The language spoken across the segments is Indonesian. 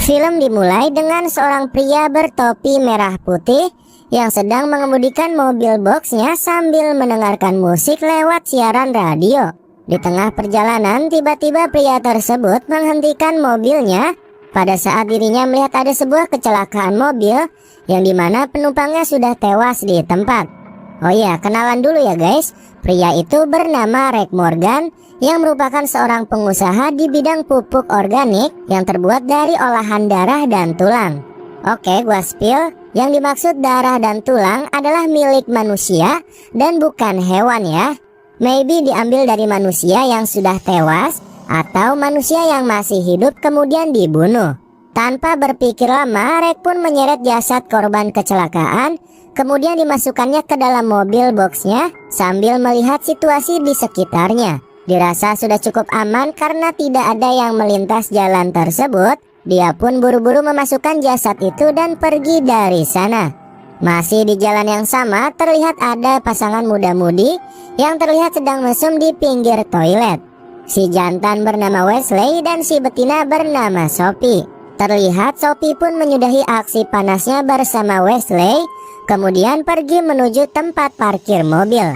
Film dimulai dengan seorang pria bertopi merah putih yang sedang mengemudikan mobil boxnya sambil mendengarkan musik lewat siaran radio. Di tengah perjalanan, tiba-tiba pria tersebut menghentikan mobilnya pada saat dirinya melihat ada sebuah kecelakaan mobil yang dimana penumpangnya sudah tewas di tempat. Oh ya, kenalan dulu ya guys. Pria itu bernama Rick Morgan yang merupakan seorang pengusaha di bidang pupuk organik yang terbuat dari olahan darah dan tulang. Oke, gua spill. Yang dimaksud darah dan tulang adalah milik manusia dan bukan hewan ya. Maybe diambil dari manusia yang sudah tewas atau manusia yang masih hidup kemudian dibunuh. Tanpa berpikir lama, Rick pun menyeret jasad korban kecelakaan, kemudian dimasukkannya ke dalam mobil boxnya sambil melihat situasi di sekitarnya. Dirasa sudah cukup aman karena tidak ada yang melintas jalan tersebut. Dia pun buru-buru memasukkan jasad itu dan pergi dari sana. Masih di jalan yang sama, terlihat ada pasangan muda-mudi yang terlihat sedang mesum di pinggir toilet. Si jantan bernama Wesley dan si betina bernama Sophie. Terlihat Sophie pun menyudahi aksi panasnya bersama Wesley, kemudian pergi menuju tempat parkir mobil.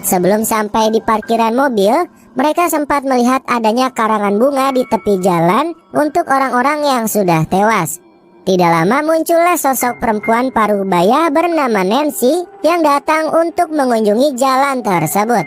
Sebelum sampai di parkiran mobil, mereka sempat melihat adanya karangan bunga di tepi jalan untuk orang-orang yang sudah tewas. Tidak lama muncullah sosok perempuan paruh baya bernama Nancy yang datang untuk mengunjungi jalan tersebut.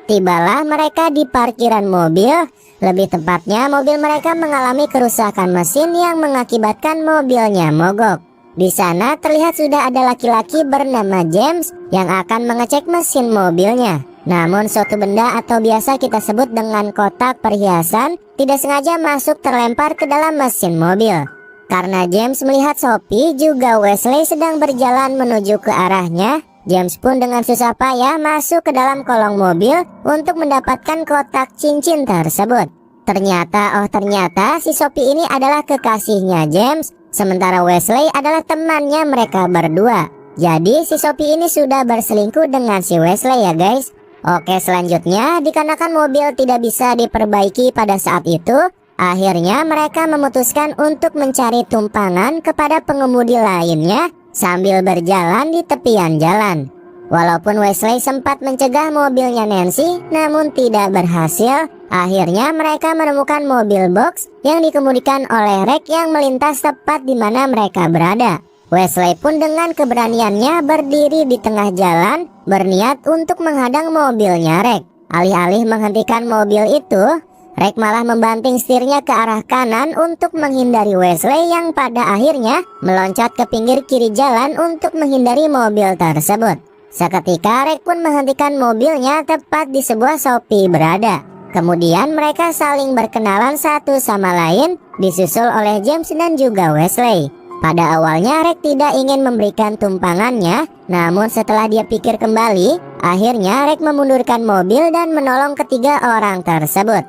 Tibalah mereka di parkiran mobil. Lebih tepatnya mobil mereka mengalami kerusakan mesin yang mengakibatkan mobilnya mogok. Di sana terlihat sudah ada laki-laki bernama James yang akan mengecek mesin mobilnya. Namun suatu benda atau biasa kita sebut dengan kotak perhiasan tidak sengaja masuk terlempar ke dalam mesin mobil. Karena James melihat Sophie juga Wesley sedang berjalan menuju ke arahnya, James pun dengan susah payah masuk ke dalam kolong mobil untuk mendapatkan kotak cincin tersebut. Ternyata si Sophie ini adalah kekasihnya James, sementara Wesley adalah temannya mereka berdua. Jadi si Sophie ini sudah berselingkuh dengan si Wesley ya guys. Oke, selanjutnya dikarenakan mobil tidak bisa diperbaiki pada saat itu, akhirnya mereka memutuskan untuk mencari tumpangan kepada pengemudi lainnya sambil berjalan di tepian jalan. Walaupun Wesley sempat mencegah mobilnya Nancy, namun tidak berhasil. Akhirnya mereka menemukan mobil box yang dikemudikan oleh Rick yang melintas tepat di mana mereka berada. Wesley pun dengan keberaniannya berdiri di tengah jalan, berniat untuk menghadang mobilnya Rick. Alih-alih menghentikan mobil itu, Rick malah membanting setirnya ke arah kanan untuk menghindari Wesley yang pada akhirnya meloncat ke pinggir kiri jalan untuk menghindari mobil tersebut. Seketika Rick pun menghentikan mobilnya tepat di sebuah Sophie berada. Kemudian mereka saling berkenalan satu sama lain, disusul oleh James dan juga Wesley. Pada awalnya Rick tidak ingin memberikan tumpangannya, namun setelah dia pikir kembali, akhirnya Rick memundurkan mobil dan menolong ketiga orang tersebut.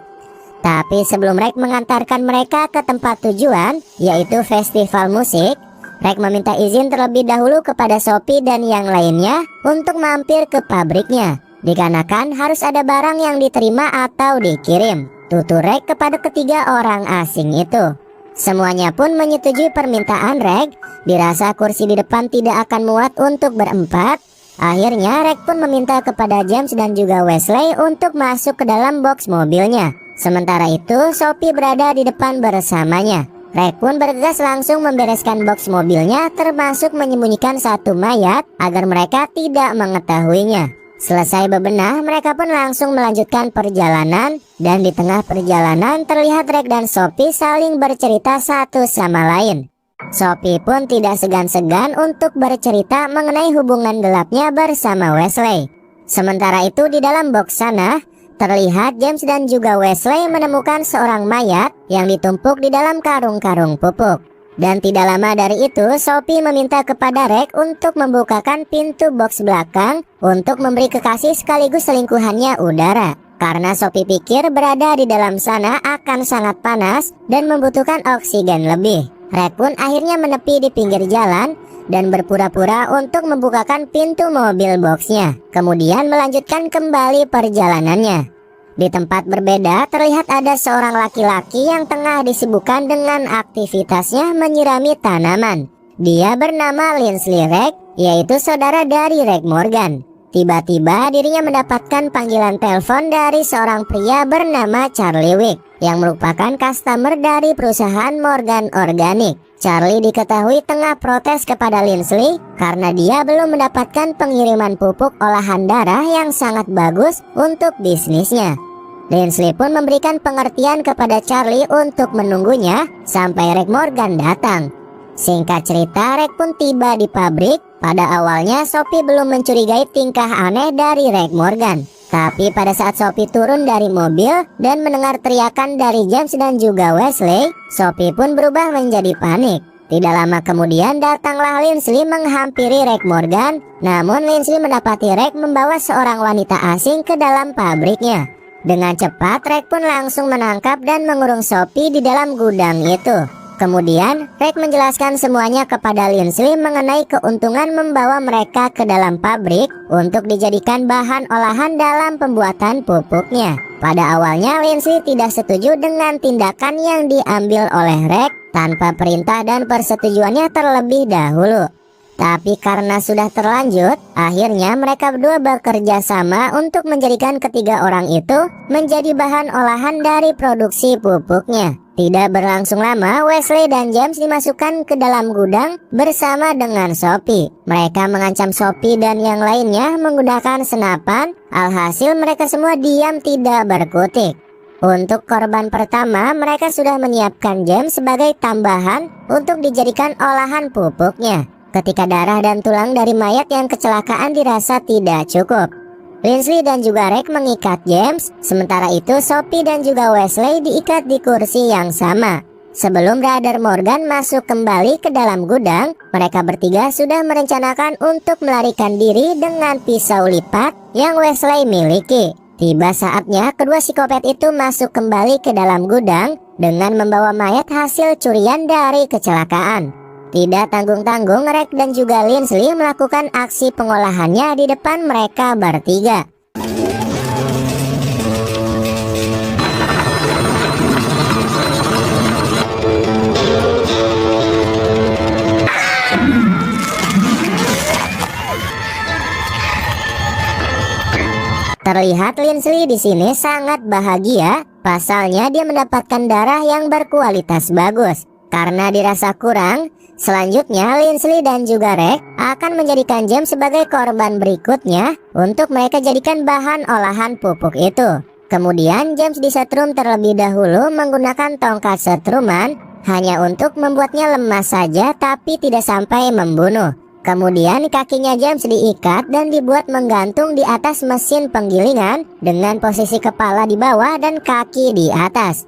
Tapi sebelum Rick mengantarkan mereka ke tempat tujuan, yaitu festival musik, Rick meminta izin terlebih dahulu kepada Sophie dan yang lainnya untuk mampir ke pabriknya. Dikarenakan harus ada barang yang diterima atau dikirim. Tutur Rick kepada ketiga orang asing itu. Semuanya pun menyetujui permintaan Rick. Dirasa kursi di depan tidak akan muat untuk berempat. Akhirnya Rick pun meminta kepada James dan juga Wesley untuk masuk ke dalam box mobilnya. Sementara itu Sophie berada di depan bersamanya. Rick pun bergegas langsung membereskan box mobilnya, termasuk menyembunyikan satu mayat agar mereka tidak mengetahuinya. Selesai bebenah, mereka pun langsung melanjutkan perjalanan. Dan di tengah perjalanan terlihat Rick dan Sophie saling bercerita satu sama lain. Sophie pun tidak segan-segan untuk bercerita mengenai hubungan gelapnya bersama Wesley. Sementara itu di dalam box sana terlihat James dan juga Wesley menemukan seorang mayat yang ditumpuk di dalam karung-karung pupuk. Dan tidak lama dari itu Sophie meminta kepada Rick untuk membukakan pintu box belakang untuk memberi kekasih sekaligus selingkuhannya udara. Karena Sophie pikir berada di dalam sana akan sangat panas dan membutuhkan oksigen lebih. Rick pun akhirnya menepi di pinggir jalan dan berpura-pura untuk membukakan pintu mobil boxnya. Kemudian melanjutkan kembali perjalanannya. Di tempat berbeda terlihat ada seorang laki-laki yang tengah disibukkan dengan aktivitasnya menyirami tanaman. Dia bernama Lindsay Reg, yaitu saudara dari Reg Morgan. Tiba-tiba dirinya mendapatkan panggilan telepon dari seorang pria bernama Charlie Wick yang merupakan customer dari perusahaan Morgan Organic. Charlie diketahui tengah protes kepada Lindsay karena dia belum mendapatkan pengiriman pupuk olahan darah yang sangat bagus untuk bisnisnya. Lindsay pun memberikan pengertian kepada Charlie untuk menunggunya sampai Reg Morgan datang. Singkat cerita, Reg pun tiba di pabrik. Pada awalnya Sophie belum mencurigai tingkah aneh dari Reg Morgan. Tapi pada saat Sophie turun dari mobil dan mendengar teriakan dari James dan juga Wesley, Sophie pun berubah menjadi panik. Tidak lama kemudian datanglah Lindsay menghampiri Reg Morgan. Namun Lindsay mendapati Reg membawa seorang wanita asing ke dalam pabriknya. Dengan cepat Reg pun langsung menangkap dan mengurung Sophie di dalam gudang itu. Kemudian Reg menjelaskan semuanya kepada Lindsay mengenai keuntungan membawa mereka ke dalam pabrik untuk dijadikan bahan olahan dalam pembuatan pupuknya. Pada awalnya Lindsay tidak setuju dengan tindakan yang diambil oleh Reg tanpa perintah dan persetujuannya terlebih dahulu. Tapi karena sudah terlanjut, akhirnya mereka berdua bekerja sama untuk menjadikan ketiga orang itu menjadi bahan olahan dari produksi pupuknya. Tidak berlangsung lama, Wesley dan James dimasukkan ke dalam gudang bersama dengan Sophie. Mereka mengancam Sophie dan yang lainnya menggunakan senapan. Alhasil mereka semua diam tidak berkutik. Untuk korban pertama, mereka sudah menyiapkan James sebagai tambahan untuk dijadikan olahan pupuknya. Ketika darah dan tulang dari mayat yang kecelakaan dirasa tidak cukup, Lindsay dan juga Reg mengikat James. Sementara itu Sophie dan juga Wesley diikat di kursi yang sama. Sebelum Brother Morgan masuk kembali ke dalam gudang, mereka bertiga sudah merencanakan untuk melarikan diri dengan pisau lipat yang Wesley miliki. Tiba saatnya kedua psikopat itu masuk kembali ke dalam gudang dengan membawa mayat hasil curian dari kecelakaan. Tidak tanggung-tanggung, Reg dan juga Lindsay melakukan aksi pengolahannya di depan mereka bertiga. Terlihat Lindsay di sini sangat bahagia, pasalnya dia mendapatkan darah yang berkualitas bagus. Karena dirasa kurang, selanjutnya Lindsay dan juga Reg akan menjadikan James sebagai korban berikutnya untuk mereka jadikan bahan olahan pupuk itu. Kemudian James disetrum terlebih dahulu menggunakan tongkat setruman hanya untuk membuatnya lemas saja tapi tidak sampai membunuh. Kemudian kakinya James diikat dan dibuat menggantung di atas mesin penggilingan dengan posisi kepala di bawah dan kaki di atas.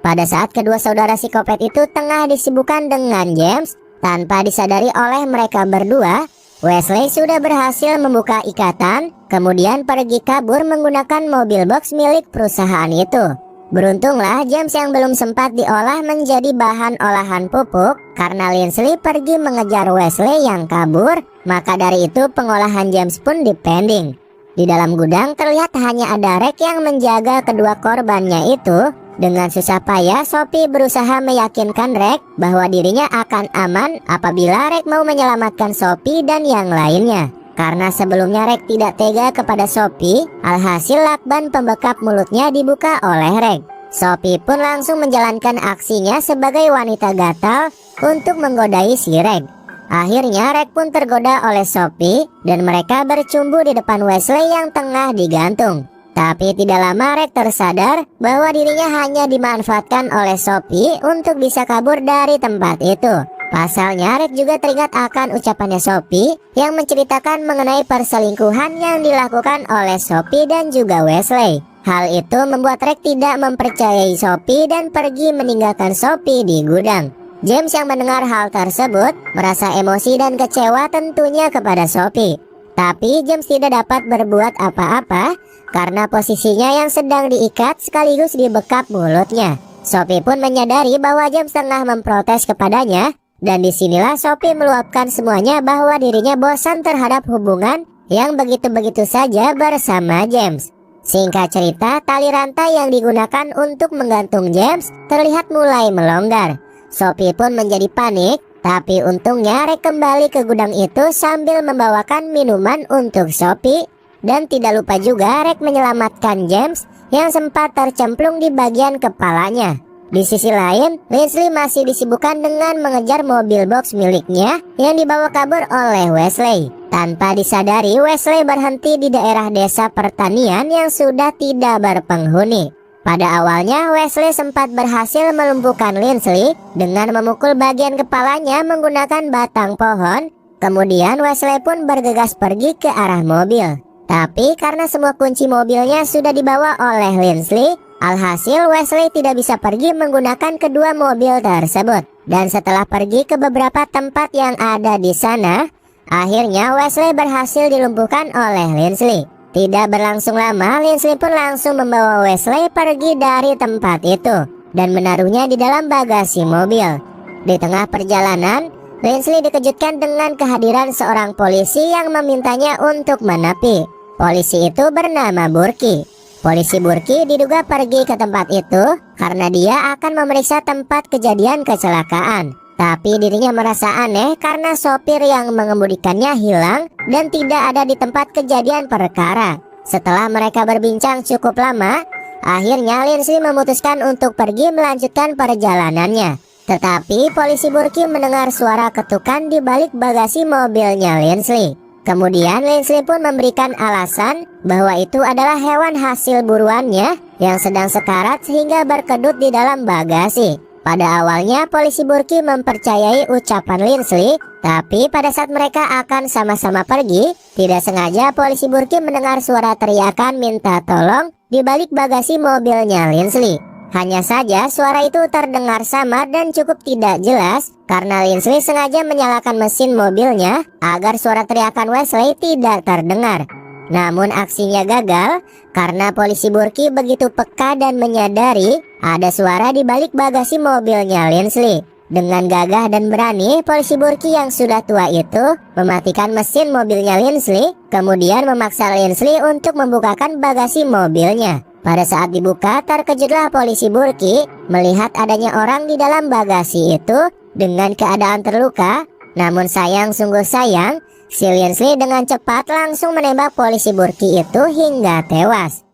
Pada saat kedua saudara psikopat itu tengah disibukkan dengan James, tanpa disadari oleh mereka berdua, Wesley sudah berhasil membuka ikatan, kemudian pergi kabur menggunakan mobil box milik perusahaan itu. Beruntunglah James yang belum sempat diolah menjadi bahan olahan pupuk karena Lindsay pergi mengejar Wesley yang kabur, maka dari itu pengolahan James pun dipending. Di dalam gudang terlihat hanya ada Reg yang menjaga kedua korbannya itu. Dengan susah payah Sophie berusaha meyakinkan Reg bahwa dirinya akan aman apabila Reg mau menyelamatkan Sophie dan yang lainnya. Karena sebelumnya Reg tidak tega kepada Sophie, alhasil lakban pembekap mulutnya dibuka oleh Reg. Sophie pun langsung menjalankan aksinya sebagai wanita gatal untuk menggodai si Reg. Akhirnya Reg pun tergoda oleh Sophie dan mereka bercumbu di depan Wesley yang tengah digantung. Tapi tidak lama Reg tersadar bahwa dirinya hanya dimanfaatkan oleh Sophie untuk bisa kabur dari tempat itu. Pasalnya Reg juga teringat akan ucapannya Sophie yang menceritakan mengenai perselingkuhan yang dilakukan oleh Sophie dan juga Wesley. Hal itu membuat Reg tidak mempercayai Sophie dan pergi meninggalkan Sophie di gudang. James yang mendengar hal tersebut merasa emosi dan kecewa tentunya kepada Sophie. Tapi James tidak dapat berbuat apa-apa karena posisinya yang sedang diikat sekaligus dibekap mulutnya. Sophie pun menyadari bahwa James tengah memprotes kepadanya, dan disinilah Sophie meluapkan semuanya bahwa dirinya bosan terhadap hubungan yang begitu-begitu saja bersama James. Singkat cerita, tali rantai yang digunakan untuk menggantung James terlihat mulai melonggar. Sophie pun menjadi panik, tapi untungnya Rex kembali ke gudang itu sambil membawakan minuman untuk Sophie. Dan tidak lupa juga Rex menyelamatkan James yang sempat tercemplung di bagian kepalanya. Di sisi lain, Lindsay masih disibukkan dengan mengejar mobil box miliknya yang dibawa kabur oleh Wesley. Tanpa disadari, Wesley berhenti di daerah desa pertanian yang sudah tidak berpenghuni. Pada awalnya, Wesley sempat berhasil melumpuhkan Lindsay dengan memukul bagian kepalanya menggunakan batang pohon. Kemudian Wesley pun bergegas pergi ke arah mobil. Tapi karena semua kunci mobilnya sudah dibawa oleh Lindsay, alhasil Wesley tidak bisa pergi menggunakan kedua mobil tersebut. Dan setelah pergi ke beberapa tempat yang ada di sana, akhirnya Wesley berhasil dilumpuhkan oleh Lindsay. Tidak berlangsung lama, Lindsay pun langsung membawa Wesley pergi dari tempat itu dan menaruhnya di dalam bagasi mobil. Di tengah perjalanan, Lindsay dikejutkan dengan kehadiran seorang polisi yang memintanya untuk menepi. Polisi itu bernama Burki. Polisi Burki diduga pergi ke tempat itu karena dia akan memeriksa tempat kejadian kecelakaan. Tapi dirinya merasa aneh karena sopir yang mengemudikannya hilang dan tidak ada di tempat kejadian perkara. Setelah mereka berbincang cukup lama, akhirnya Lindsay memutuskan untuk pergi melanjutkan perjalanannya. Tetapi polisi Burki mendengar suara ketukan di balik bagasi mobilnya Lindsay. Kemudian Lindsay pun memberikan alasan bahwa itu adalah hewan hasil buruannya yang sedang sekarat sehingga berkedut di dalam bagasi. Pada awalnya polisi Burki mempercayai ucapan Lindsay, tapi pada saat mereka akan sama-sama pergi, tidak sengaja polisi Burki mendengar suara teriakan minta tolong di balik bagasi mobilnya Lindsay. Hanya saja suara itu terdengar samar dan cukup tidak jelas karena Lindsay sengaja menyalakan mesin mobilnya agar suara teriakan Wesley tidak terdengar. Namun aksinya gagal karena polisi Burki begitu peka dan menyadari ada suara di balik bagasi mobilnya Lindsay. Dengan gagah dan berani, polisi Burki yang sudah tua itu mematikan mesin mobilnya Lindsay, kemudian memaksa Lindsay untuk membukakan bagasi mobilnya. Pada saat dibuka, terkejutlah polisi Burki melihat adanya orang di dalam bagasi itu dengan keadaan terluka. Namun sayang, sungguh sayang, si Lindsay dengan cepat langsung menembak polisi Burki itu hingga tewas.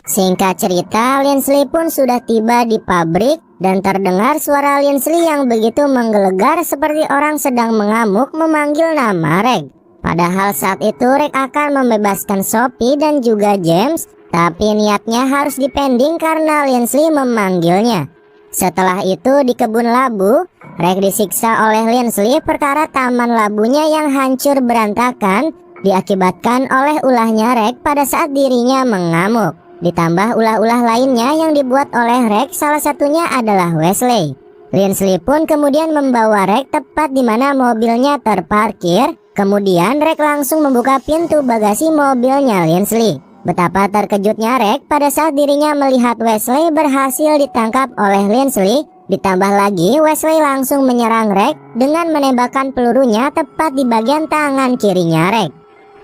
Singkat cerita, Lindsay pun sudah tiba di pabrik dan terdengar suara Lindsay yang begitu menggelegar seperti orang sedang mengamuk memanggil nama Rex. Padahal saat itu Rex akan membebaskan Sophie dan juga James, tapi niatnya harus dipending karena Lindsay memanggilnya. Setelah itu di kebun labu, Rex disiksa oleh Lindsay perkara taman labunya yang hancur berantakan diakibatkan oleh ulahnya Rex pada saat dirinya mengamuk. Ditambah ulah-ulah lainnya yang dibuat oleh Rex, salah satunya adalah Wesley. Lindsay pun kemudian membawa Rex tepat di mana mobilnya terparkir. Kemudian Rex langsung membuka pintu bagasi mobilnya Lindsay. Betapa terkejutnya Rex pada saat dirinya melihat Wesley berhasil ditangkap oleh Lindsay. Ditambah lagi Wesley langsung menyerang Rex dengan menembakkan pelurunya tepat di bagian tangan kirinya Rex.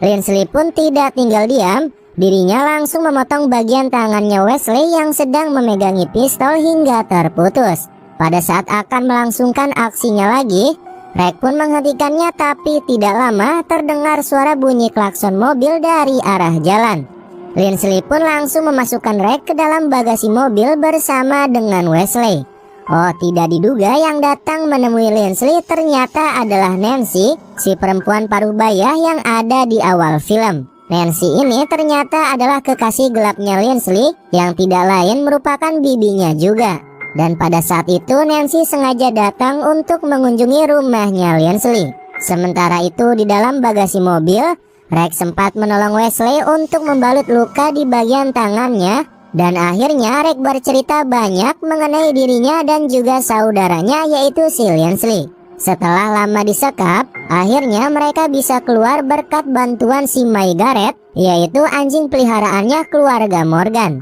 Lindsay pun tidak tinggal diam. Dirinya langsung memotong bagian tangannya Wesley yang sedang memegangi pistol hingga terputus. Pada saat akan melangsungkan aksinya lagi, Rex pun menghentikannya, tapi tidak lama terdengar suara bunyi klakson mobil dari arah jalan. Lindsay pun langsung memasukkan Rex ke dalam bagasi mobil bersama dengan Wesley. Oh, tidak diduga yang datang menemui Lindsay ternyata adalah Nancy, si perempuan paruh baya yang ada di awal film. Nancy ini ternyata adalah kekasih gelapnya Lindsay yang tidak lain merupakan bibinya juga. Dan pada saat itu Nancy sengaja datang untuk mengunjungi rumahnya Lindsay. Sementara itu di dalam bagasi mobil, Rex sempat menolong Wesley untuk membalut luka di bagian tangannya. Dan akhirnya Rex bercerita banyak mengenai dirinya dan juga saudaranya yaitu si Lindsay. Setelah lama disekap, akhirnya mereka bisa keluar berkat bantuan si May Garrett, yaitu anjing peliharaannya keluarga Morgan.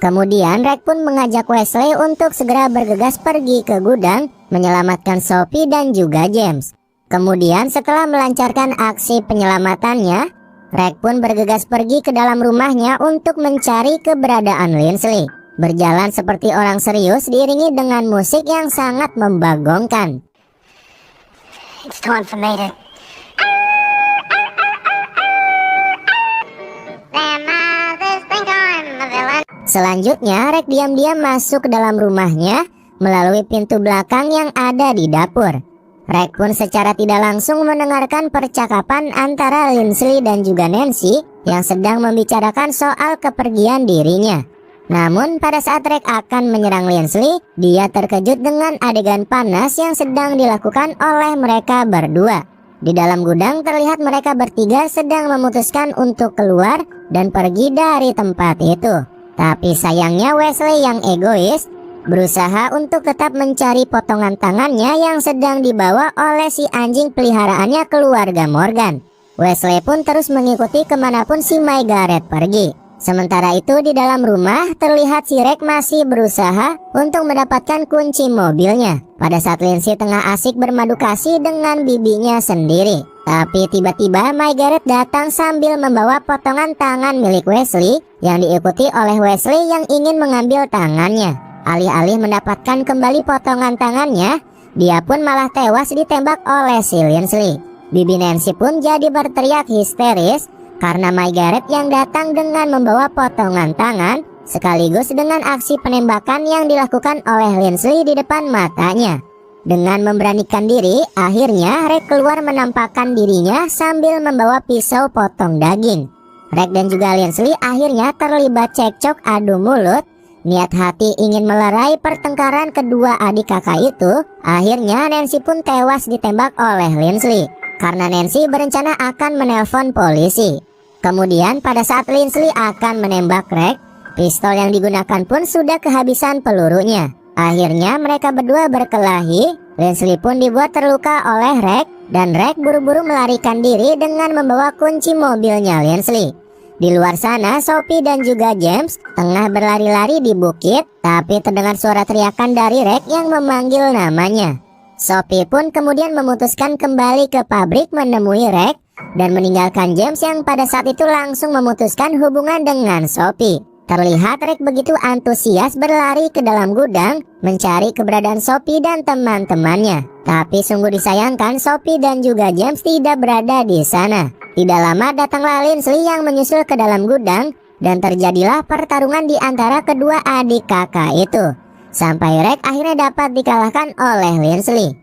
Kemudian Rek pun mengajak Wesley untuk segera bergegas pergi ke gudang menyelamatkan Sophie dan juga James. Kemudian setelah melancarkan aksi penyelamatannya, Rek pun bergegas pergi ke dalam rumahnya untuk mencari keberadaan Lindsay. Berjalan seperti orang serius diiringi dengan musik yang sangat membagongkan. It's time for me to... Selanjutnya, Rek diam-diam masuk ke dalam rumahnya melalui pintu belakang yang ada di dapur. Rek pun secara tidak langsung mendengarkan percakapan antara Lindsay dan juga Nancy yang sedang membicarakan soal kepergian dirinya. Namun pada saat Rek akan menyerang Lindsay, dia terkejut dengan adegan panas yang sedang dilakukan oleh mereka berdua. Di dalam gudang terlihat mereka bertiga sedang memutuskan untuk keluar dan pergi dari tempat itu. Tapi sayangnya Wesley yang egois berusaha untuk tetap mencari potongan tangannya yang sedang dibawa oleh si anjing peliharaannya keluarga Morgan. Wesley pun terus mengikuti kemanapun si Margaret pergi. Sementara itu di dalam rumah terlihat si Rek masih berusaha untuk mendapatkan kunci mobilnya pada saat Lindsay tengah asik bermadu kasih dengan bibinya sendiri. Tapi tiba-tiba Margaret datang sambil membawa potongan tangan milik Wesley yang diikuti oleh Wesley yang ingin mengambil tangannya. Alih-alih mendapatkan kembali potongan tangannya, dia pun malah tewas ditembak oleh si Lindsay. Bibi Nancy pun jadi berteriak histeris karena Margaret yang datang dengan membawa potongan tangan sekaligus dengan aksi penembakan yang dilakukan oleh Lindsay di depan matanya. Dengan memberanikan diri, akhirnya Rek keluar menampakkan dirinya sambil membawa pisau potong daging. Rek dan juga Lindsay akhirnya terlibat cekcok adu mulut. Niat hati ingin melerai pertengkaran kedua adik kakak itu. Akhirnya Nancy pun tewas ditembak oleh Lindsay karena Nancy berencana akan menelpon polisi. Kemudian pada saat Lindsay akan menembak Rek, pistol yang digunakan pun sudah kehabisan pelurunya. Akhirnya mereka berdua berkelahi. Lindsay pun dibuat terluka oleh Rek dan Rek buru-buru melarikan diri dengan membawa kunci mobilnya Lindsay. Di luar sana Sophie dan juga James tengah berlari-lari di bukit, tapi terdengar suara teriakan dari Rek yang memanggil namanya. Sophie pun kemudian memutuskan kembali ke pabrik menemui Rek dan meninggalkan James yang pada saat itu langsung memutuskan hubungan dengan Sophie. Terlihat Rek begitu antusias berlari ke dalam gudang mencari keberadaan Sophie dan teman-temannya. Tapi sungguh disayangkan Sophie dan juga James tidak berada di sana. Tidak lama datanglah Lindsay yang menyusul ke dalam gudang dan terjadilah pertarungan di antara kedua adik kakak itu. Sampai Rek akhirnya dapat dikalahkan oleh Lindsay.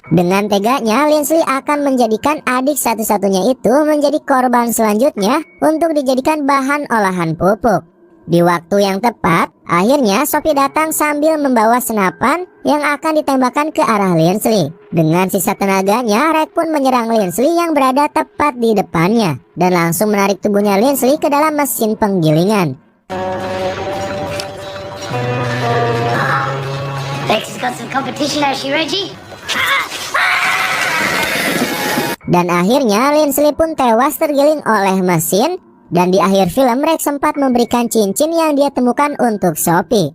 Dengan teganya, Lindsay akan menjadikan adik satu-satunya itu menjadi korban selanjutnya untuk dijadikan bahan olahan pupuk. Di waktu yang tepat, akhirnya Sophie datang sambil membawa senapan yang akan ditembakkan ke arah Lindsay. Dengan sisa tenaganya, Rek pun menyerang Lindsay yang berada tepat di depannya dan langsung menarik tubuhnya Lindsay ke dalam mesin penggilingan. Bex has got some competition, has she, Reggie? Dan akhirnya Lindsay pun tewas tergiling oleh mesin. Dan di akhir film Rek sempat memberikan cincin yang dia temukan untuk Sophie.